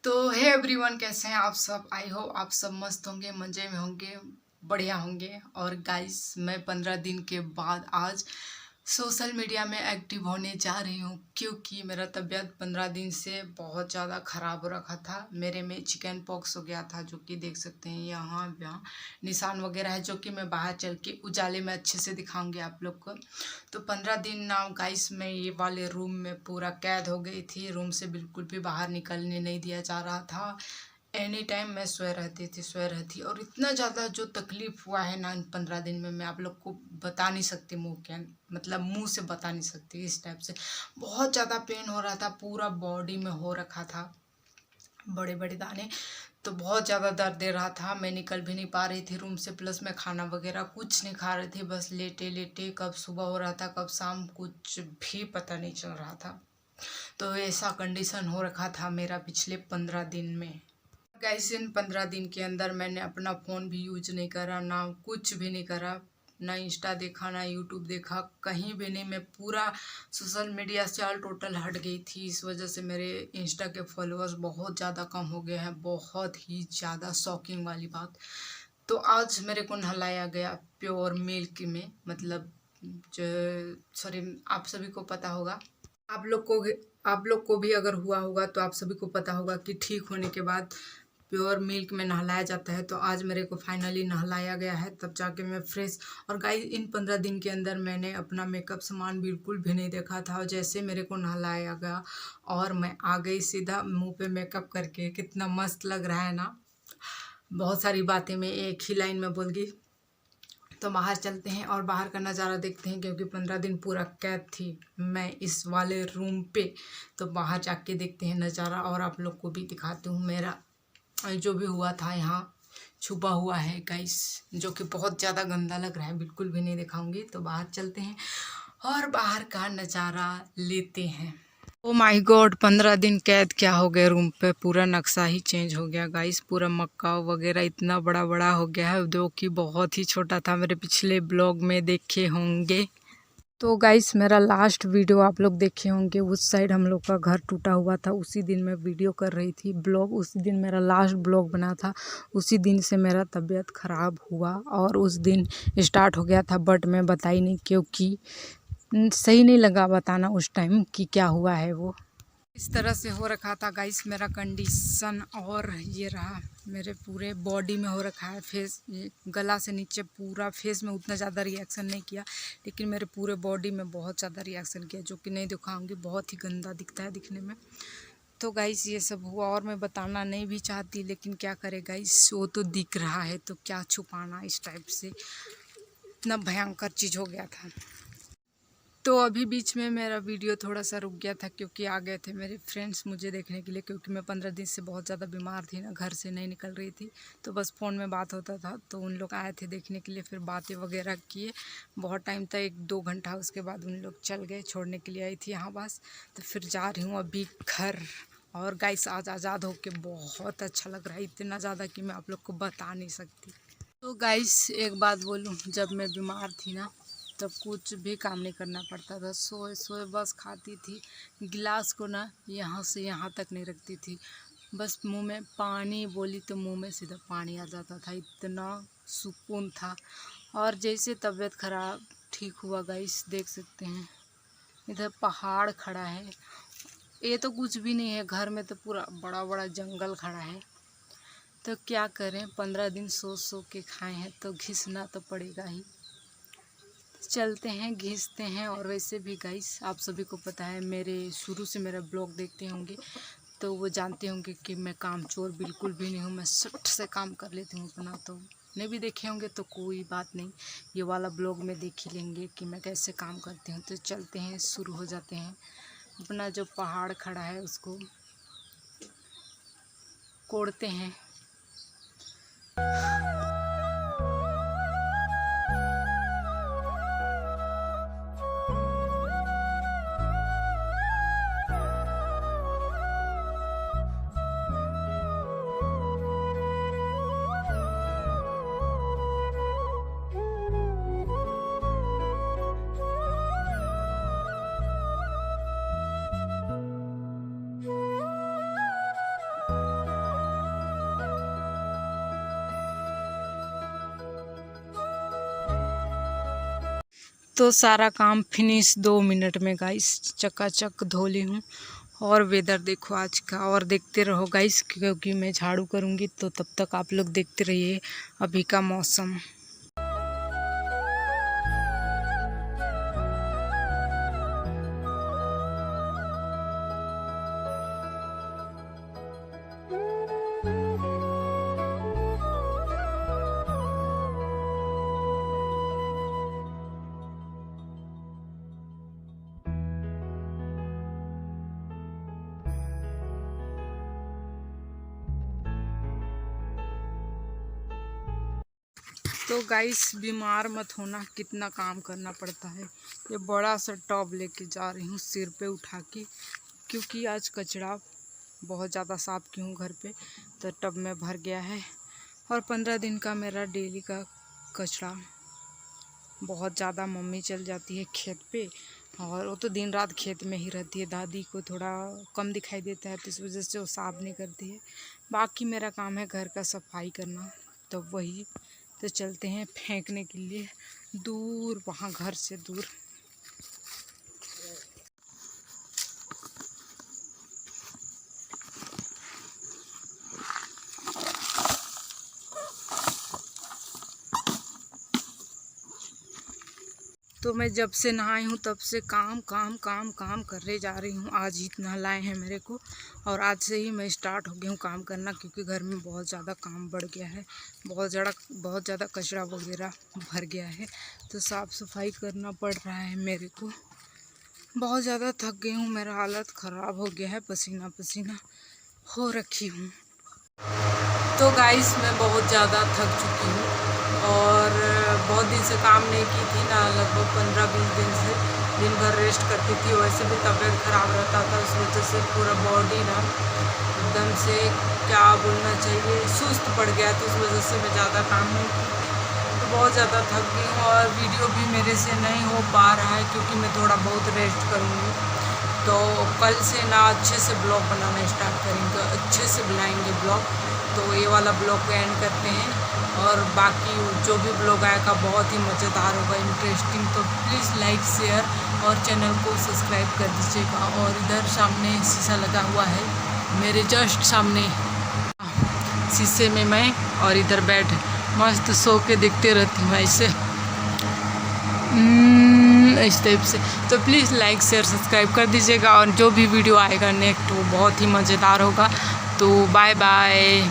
तो hey everyone, कैसे हैं आप सब। आई होप आप सब मस्त होंगे, मज़े में होंगे, बढ़िया होंगे। और गाइस, मैं 15 दिन के बाद आज सोशल मीडिया में एक्टिव होने जा रही हूँ, क्योंकि मेरा तबीयत 15 दिन से बहुत ज़्यादा ख़राब हो रखा था। मेरे में चिकन पॉक्स हो गया था, जो कि देख सकते हैं यहाँ निशान वगैरह है, जो कि मैं बाहर चल के उजाले में अच्छे से दिखाऊंगी आप लोग को। तो 15 दिन ना गाइस, मैं ये वाले रूम में पूरा कैद हो गई थी। रूम से बिल्कुल भी बाहर निकलने नहीं दिया जा रहा था। एनी टाइम मैं सोए रहती। और इतना ज़्यादा जो तकलीफ़ हुआ है ना इन 15 दिन में, मैं आप लोग को बता नहीं सकती। मुंह से बता नहीं सकती। इस टाइप से बहुत ज़्यादा पेन हो रहा था, पूरा बॉडी में हो रखा था बड़े बड़े दाने। तो बहुत ज़्यादा दर्द दे रहा था। मैं निकल भी नहीं पा रही थी रूम से, प्लस मैं खाना वगैरह कुछ नहीं खा रही थी, बस लेटे लेटे। कब सुबह हो रहा था, कब शाम, कुछ भी पता नहीं चल रहा था। तो ऐसा कंडीशन हो रखा था मेरा पिछले 15 दिन में। गाइस, इन 15 दिन के अंदर मैंने अपना फ़ोन भी यूज नहीं करा, ना कुछ भी नहीं करा, ना इंस्टा देखा, ना यूट्यूब देखा, कहीं भी नहीं। मैं पूरा सोशल मीडिया से ऑल टोटल हट गई थी। इस वजह से मेरे इंस्टा के फॉलोअर्स बहुत ज़्यादा कम हो गए हैं, बहुत ही ज़्यादा शॉकिंग वाली बात। तो आज मेरे को नहलाया गया प्योर मिल्क में, मतलब सॉरी, आप सभी को पता होगा, आप लोग को भी अगर हुआ होगा तो आप सभी को पता होगा कि ठीक होने के बाद प्योर मिल्क में नहलाया जाता है। तो आज मेरे को फाइनली नहलाया गया है, तब जाके मैं फ्रेश। और गाइस, इन 15 दिन के अंदर मैंने अपना मेकअप सामान बिल्कुल भी नहीं देखा था। और जैसे मेरे को नहलाया गया और मैं आ गई सीधा मुंह पे मेकअप करके, कितना मस्त लग रहा है ना। बहुत सारी बातें मैं एक ही लाइन में बोल गई। तो बाहर चलते हैं और बाहर का नज़ारा देखते हैं, क्योंकि 15 दिन पूरा कैद थी मैं इस वाले रूम पे। तो बाहर जाके देखते हैं नज़ारा, और आप लोग को भी दिखाती हूँ मेरा जो भी हुआ था यहाँ छुपा हुआ है गाइस, जो कि बहुत ज़्यादा गंदा लग रहा है, बिल्कुल भी नहीं दिखाऊंगी। तो बाहर चलते हैं और बाहर का नज़ारा लेते हैं। ओ माय गॉड, 15 दिन कैद क्या हो गया रूम पे। पूरा नक्शा ही चेंज हो गया गाइस। पूरा मक्का वगैरह इतना बड़ा बड़ा हो गया है, जो कि बहुत ही छोटा था। मेरे पिछले ब्लॉग में देखे होंगे। तो गाइस, मेरा लास्ट वीडियो आप लोग देखे होंगे, उस साइड हम लोग का घर टूटा हुआ था। उसी दिन मैं वीडियो कर रही थी ब्लॉग, उसी दिन मेरा लास्ट ब्लॉग बना था। उसी दिन से मेरा तबीयत ख़राब हुआ और उस दिन स्टार्ट हो गया था, बट मैं बताई नहीं, क्योंकि सही नहीं लगा बताना उस टाइम कि क्या हुआ है वो। इस तरह से हो रखा था गाइस मेरा कंडीशन। और ये रहा मेरे पूरे बॉडी में हो रखा है। फेस, गला से नीचे पूरा फेस में उतना ज़्यादा रिएक्शन नहीं किया, लेकिन मेरे पूरे बॉडी में बहुत ज़्यादा रिएक्शन किया, जो कि नहीं दिखाऊंगी, बहुत ही गंदा दिखता है दिखने में। तो गाइस, ये सब हुआ और मैं बताना नहीं भी चाहती, लेकिन क्या करे गाइस, वो तो दिख रहा है, तो क्या छुपाना। इस टाइप से इतना भयंकर चीज़ हो गया था। तो अभी बीच में मेरा वीडियो थोड़ा सा रुक गया था, क्योंकि आ गए थे मेरे फ्रेंड्स मुझे देखने के लिए, क्योंकि मैं 15 दिन से बहुत ज़्यादा बीमार थी ना, घर से नहीं निकल रही थी। तो बस फ़ोन में बात होता था, तो उन लोग आए थे देखने के लिए, फिर बातें वगैरह किए बहुत टाइम तक, 1-2 घंटा। उसके बाद उन लोग चल गए, छोड़ने के लिए आई थी यहाँ बस। तो फिर जा रही हूँ अभी घर। और गाइस, आज आज़ाद होके बहुत अच्छा लग रहा है, इतना ज़्यादा कि मैं आप लोग को बता नहीं सकती। तो गाइस, एक बात बोलूँ, जब मैं बीमार थी ना, तब कुछ भी काम नहीं करना पड़ता था। सोए सोए बस खाती थी। गिलास को ना यहाँ से यहाँ तक नहीं रखती थी, बस मुंह में पानी बोली तो मुंह में सीधा पानी आ जाता था, इतना सुकून था। और जैसे तबीयत ख़राब ठीक हुआ गाइस, देख सकते हैं इधर पहाड़ खड़ा है। ये तो कुछ भी नहीं है, घर में तो पूरा बड़ा बड़ा जंगल खड़ा है। तो क्या करें, 15 दिन सो सो के खाए हैं, तो घिसना तो पड़ेगा ही। चलते हैं, घिसते हैं। और वैसे भी गाइस, आप सभी को पता है, मेरे शुरू से मेरा ब्लॉग देखते होंगे तो वो जानते होंगे कि मैं कामचोर बिल्कुल भी नहीं हूँ। मैं सट से काम कर लेती हूँ अपना। तो नहीं भी देखे होंगे तो कोई बात नहीं, ये वाला ब्लॉग में देख ही लेंगे कि मैं कैसे काम करती हूँ। तो चलते हैं, शुरू हो जाते हैं। अपना जो पहाड़ खड़ा है उसको कोड़ते हैं। तो सारा काम फिनिश 2 मिनट में गाइस, चकाचक धो ली हूँ। और वेदर देखो आज का, और देखते रहो गाइस क्योंकि मैं झाड़ू करूँगी, तो तब तक आप लोग देखते रहिए अभी का मौसम। तो गाइस बीमार मत होना, कितना काम करना पड़ता है। ये बड़ा सा टब लेके जा रही हूँ सिर पे उठा के, क्योंकि आज कचरा बहुत ज़्यादा साफ की हूँ घर पे, तो टब में भर गया है। और 15 दिन का मेरा डेली का कचरा बहुत ज़्यादा। मम्मी चल जाती है खेत पे, और वो तो दिन रात खेत में ही रहती है। दादी को थोड़ा कम दिखाई देता है, तो इस वजह से वो साफ नहीं करती है। बाकी मेरा काम है घर का सफाई करना, तो वही तो चलते हैं फेंकने के लिए दूर, वहाँ घर से दूर। तो मैं जब से नहाई हूँ तब से काम काम काम काम करने जा रही हूँ। आज ही नहलाए हैं मेरे को, और आज से ही मैं स्टार्ट हो गई हूँ काम करना, क्योंकि घर में बहुत ज़्यादा काम बढ़ गया है। बहुत ज़्यादा कचरा वगैरह भर गया है, तो साफ़ सफाई करना पड़ रहा है मेरे को। बहुत ज़्यादा थक गई हूँ, मेरा हालत ख़राब हो गया है, पसीना पसीना हो रखी हूँ। तो गाइस मैं बहुत ज़्यादा थक चुकी हूँ, और बहुत दिन से काम नहीं की थी ना, लगभग 15-20 दिन से दिन भर रेस्ट करती थी। वैसे भी तबीयत ख़राब रहता था, उस वजह से पूरा बॉडी ना एकदम से, क्या बोलना चाहिए, सुस्त पड़ गया, तो उस वजह से मैं ज़्यादा काम नहीं की। तो बहुत ज़्यादा थक गई हूँ, और वीडियो भी मेरे से नहीं हो पा रहा है, क्योंकि मैं थोड़ा बहुत रेस्ट करूँगी। तो कल से ना अच्छे से ब्लॉग बनाना स्टार्ट करेंगे, अच्छे से बनाएंगे ब्लॉग। तो ये वाला ब्लॉग को एंड करते हैं, और बाकी जो भी ब्लॉग आएगा बहुत ही मज़ेदार होगा, इंटरेस्टिंग। तो प्लीज़ लाइक शेयर और चैनल को सब्सक्राइब कर दीजिएगा। और इधर सामने शीशा लगा हुआ है, मेरे जस्ट सामने शीशे में मैं, और इधर बैठ मस्त सो के देखते रहती हूँ ऐसे, इस टाइप से। तो प्लीज़ लाइक शेयर सब्सक्राइब कर दीजिएगा, और जो भी वीडियो आएगा नेक्स्ट वो बहुत ही मज़ेदार होगा। तो बाय बाय।